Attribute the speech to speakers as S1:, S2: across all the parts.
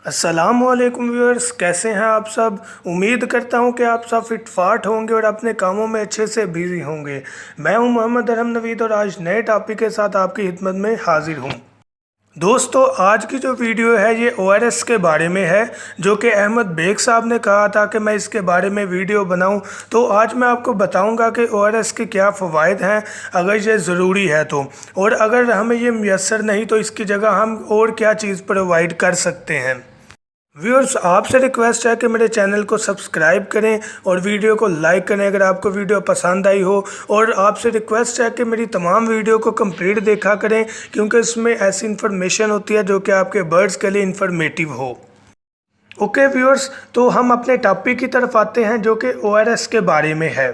S1: अस्सलामुअलैकुम व्यूअर्स, कैसे हैं आप सब। उम्मीद करता हूं कि आप सब फिट फाट होंगे और अपने कामों में अच्छे से बिजी होंगे। मैं हूं मोहम्मद अरहम नवीद और आज नए टॉपिक के साथ आपकी खिदमत में हाजिर हूं। दोस्तों, आज की जो वीडियो है ये ओआरएस के बारे में है, जो कि अहमद बेग साहब ने कहा था कि मैं इसके बारे में वीडियो बनाऊं। तो आज मैं आपको बताऊंगा कि ओआरएस के क्या फ़वाइद हैं अगर ये ज़रूरी है तो, और अगर हमें ये मैसर नहीं तो इसकी जगह हम और क्या चीज़ प्रोवाइड कर सकते हैं। व्यूअर्स, आपसे रिक्वेस्ट है कि मेरे चैनल को सब्सक्राइब करें और वीडियो को लाइक करें अगर आपको वीडियो पसंद आई हो। और आपसे रिक्वेस्ट है कि मेरी तमाम वीडियो को कंप्लीट देखा करें, क्योंकि इसमें ऐसी इन्फॉर्मेशन होती है जो कि आपके बर्ड्स के लिए इन्फॉर्मेटिव हो। ओके व्यूअर्स, तो हम अपने टॉपिक की तरफ आते हैं जो कि ओआरएस के बारे में है।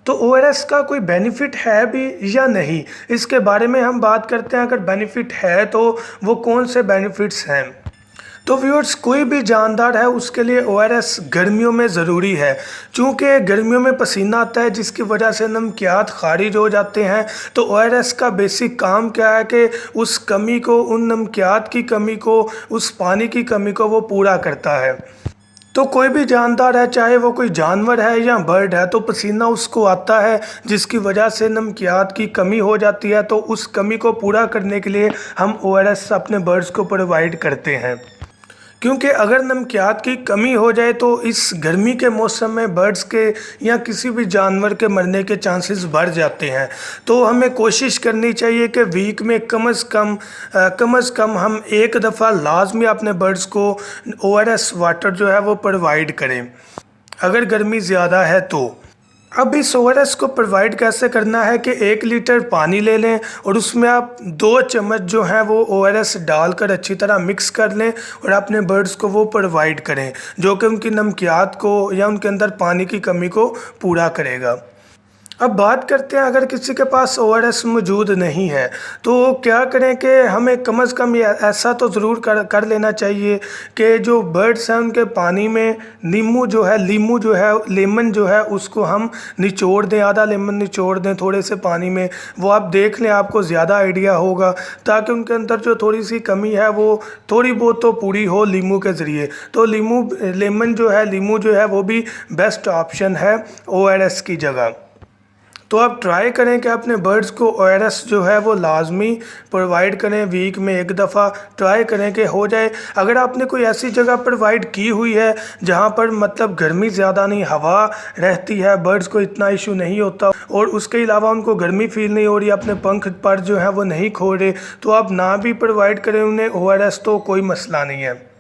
S1: तो ओआरएस का कोई बेनिफिट है भी या नहीं, इसके बारे में हम बात करते हैं। अगर बेनिफिट है तो वो कौन से बेनिफिट्स हैं। तो व्यूअर्स, कोई भी जानदार है उसके लिए ओआरएस गर्मियों में ज़रूरी है, क्योंकि गर्मियों में पसीना आता है जिसकी वजह से नमकियात खारिज हो जाते हैं। तो ओआरएस का बेसिक काम क्या है कि उस कमी को, उन नमकियात की कमी को, उस पानी की कमी को वो पूरा करता है। तो कोई भी जानदार है, चाहे वो कोई जानवर है या बर्ड है, तो पसीना उसको आता है जिसकी वजह से नमकियात की कमी हो जाती है। तो उस कमी को पूरा करने के लिए हम ओआरएस अपने बर्ड्स को प्रोवाइड करते हैं, क्योंकि अगर नमकियात की कमी हो जाए तो इस गर्मी के मौसम में बर्ड्स के या किसी भी जानवर के मरने के चांसेस बढ़ जाते हैं। तो हमें कोशिश करनी चाहिए कि वीक में कम से कम हम एक दफ़ा लाजमी अपने बर्ड्स को ओआरएस वाटर जो है वो प्रोवाइड करें, अगर गर्मी ज़्यादा है तो। अब इस ओआरएस को प्रोवाइड कैसे करना है कि 1 लीटर पानी ले लें और उसमें आप 2 चम्मच जो हैं वो ओआरएस डालकर अच्छी तरह मिक्स कर लें और अपने बर्ड्स को वो प्रोवाइड करें, जो कि उनकी नमकियात को या उनके अंदर पानी की कमी को पूरा करेगा। अब बात करते हैं, अगर किसी के पास ओआरएस मौजूद नहीं है तो क्या करें कि हमें कम से कम ऐसा तो ज़रूर कर लेना चाहिए कि जो बर्ड्स हैं उनके पानी में नींबू जो है, लेमन जो है उसको हम निचोड़ दें, आधा लेमन निचोड़ दें थोड़े से पानी में। वो आप देख लें, आपको ज़्यादा आइडिया होगा, ताकि उनके अंदर जो थोड़ी सी कमी है वो थोड़ी बहुत तो पूरी हो नींबू के ज़रिए। तो नींबू जो है वो भी बेस्ट ऑप्शन है ओआरएस की जगह। तो आप ट्राई करें कि अपने बर्ड्स को ओआरएस जो है वो लाजमी प्रोवाइड करें, वीक में एक दफ़ा ट्राई करें कि हो जाए। अगर आपने कोई ऐसी जगह प्रोवाइड की हुई है जहाँ पर मतलब गर्मी ज़्यादा नहीं, हवा रहती है, बर्ड्स को इतना इशू नहीं होता और उसके अलावा उनको गर्मी फील नहीं हो रही, अपने पंख पर जो है वो नहीं खो रहे, तो आप ना भी प्रोवाइड करें उन्हें ओआरएस तो कोई मसला नहीं है।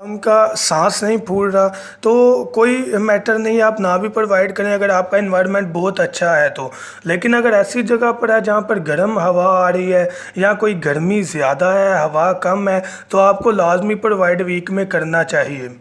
S1: उनका सांस नहीं फूल रहा तो कोई मैटर नहीं, आप ना भी प्रोवाइड करें अगर आपका इन्वायरमेंट बहुत अच्छा है तो। लेकिन अगर ऐसी जगह पर है जहाँ पर गर्म हवा आ रही है या कोई गर्मी ज़्यादा है, हवा कम है, तो आपको लाजमी प्रोवाइड वीक में करना चाहिए।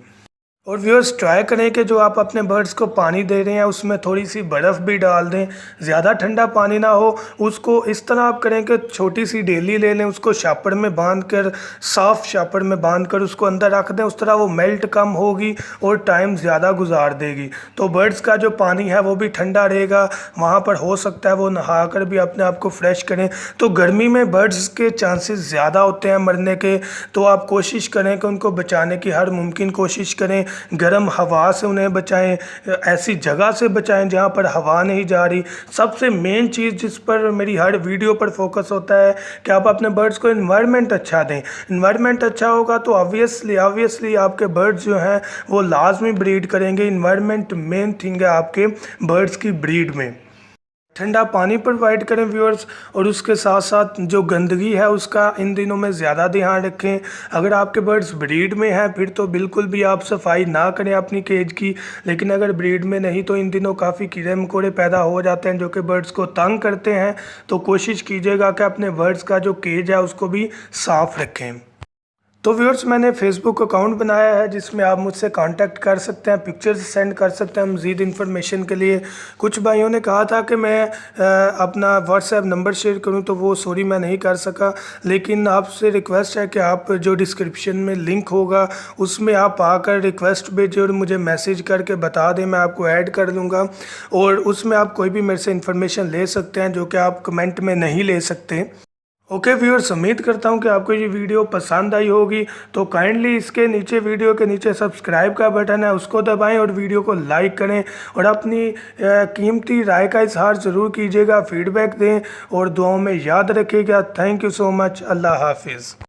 S1: और व्यूअर्स, ट्राई करें कि जो आप अपने बर्ड्स को पानी दे रहे हैं उसमें थोड़ी सी बर्फ़ भी डाल दें, ज़्यादा ठंडा पानी ना हो। उसको इस तरह आप करें कि छोटी सी डेली ले लें, उसको शापर में बांध कर, साफ़ शापर में बांध कर उसको अंदर रख दें। उस तरह वो मेल्ट कम होगी और टाइम ज़्यादा गुजार देगी। तो बर्ड्स का जो पानी है वो भी ठंडा रहेगा, वहाँ पर हो सकता है वो नहा कर भी अपने आप को फ्रेश करें। तो गर्मी में बर्ड्स के चांसेस ज़्यादा होते हैं मरने के, तो आप कोशिश करें कि उनको बचाने की हर मुमकिन कोशिश करें। गर्म हवा से उन्हें बचाएं, ऐसी जगह से बचाएं जहां पर हवा नहीं जा रही। सबसे मेन चीज़ जिस पर मेरी हर वीडियो पर फोकस होता है कि आप अपने बर्ड्स को इन्वायरमेंट अच्छा दें। इन्वायरमेंट अच्छा होगा तो ऑब्वियसली आपके बर्ड्स जो हैं वो लाजमी ब्रीड करेंगे। इन्वायरमेंट मेन थिंग है आपके बर्ड्स की ब्रीड में। ठंडा पानी प्रोवाइड करें व्यूअर्स, और उसके साथ साथ जो गंदगी है उसका इन दिनों में ज़्यादा ध्यान रखें। अगर आपके बर्ड्स ब्रीड में हैं फिर तो बिल्कुल भी आप सफाई ना करें अपनी केज की, लेकिन अगर ब्रीड में नहीं तो इन दिनों काफ़ी कीड़े मकोड़े पैदा हो जाते हैं जो कि बर्ड्स को तंग करते हैं। तो कोशिश कीजिएगा कि अपने बर्ड्स का जो केज है उसको भी साफ़ रखें। तो व्यूअर्स, मैंने फेसबुक अकाउंट बनाया है जिसमें आप मुझसे कांटेक्ट कर सकते हैं, पिक्चर्स सेंड कर सकते हैं मज़ीद इन्फॉर्मेशन के लिए। कुछ भाइयों ने कहा था कि मैं अपना व्हाट्सएप नंबर शेयर करूं, तो वो सॉरी मैं नहीं कर सका। लेकिन आपसे रिक्वेस्ट है कि आप जो डिस्क्रिप्शन में लिंक होगा उसमें आप आकर रिक्वेस्ट भेजें और मुझे मैसेज करके बता दें, मैं आपको ऐड कर लूँगा। और उसमें आप कोई भी मेरे से इन्फॉर्मेशन ले सकते हैं जो कि आप कमेंट में नहीं ले सकते। ओके व्यूअर्स, उम्मीद करता हूँ कि आपको ये वीडियो पसंद आई होगी। तो काइंडली इसके नीचे, वीडियो के नीचे सब्सक्राइब का बटन है, उसको दबाएं और वीडियो को लाइक करें और अपनी कीमती राय का इजहार ज़रूर कीजिएगा, फीडबैक दें और दुआओं में याद रखिएगा। Thank you so much. अल्लाह हाफिज़।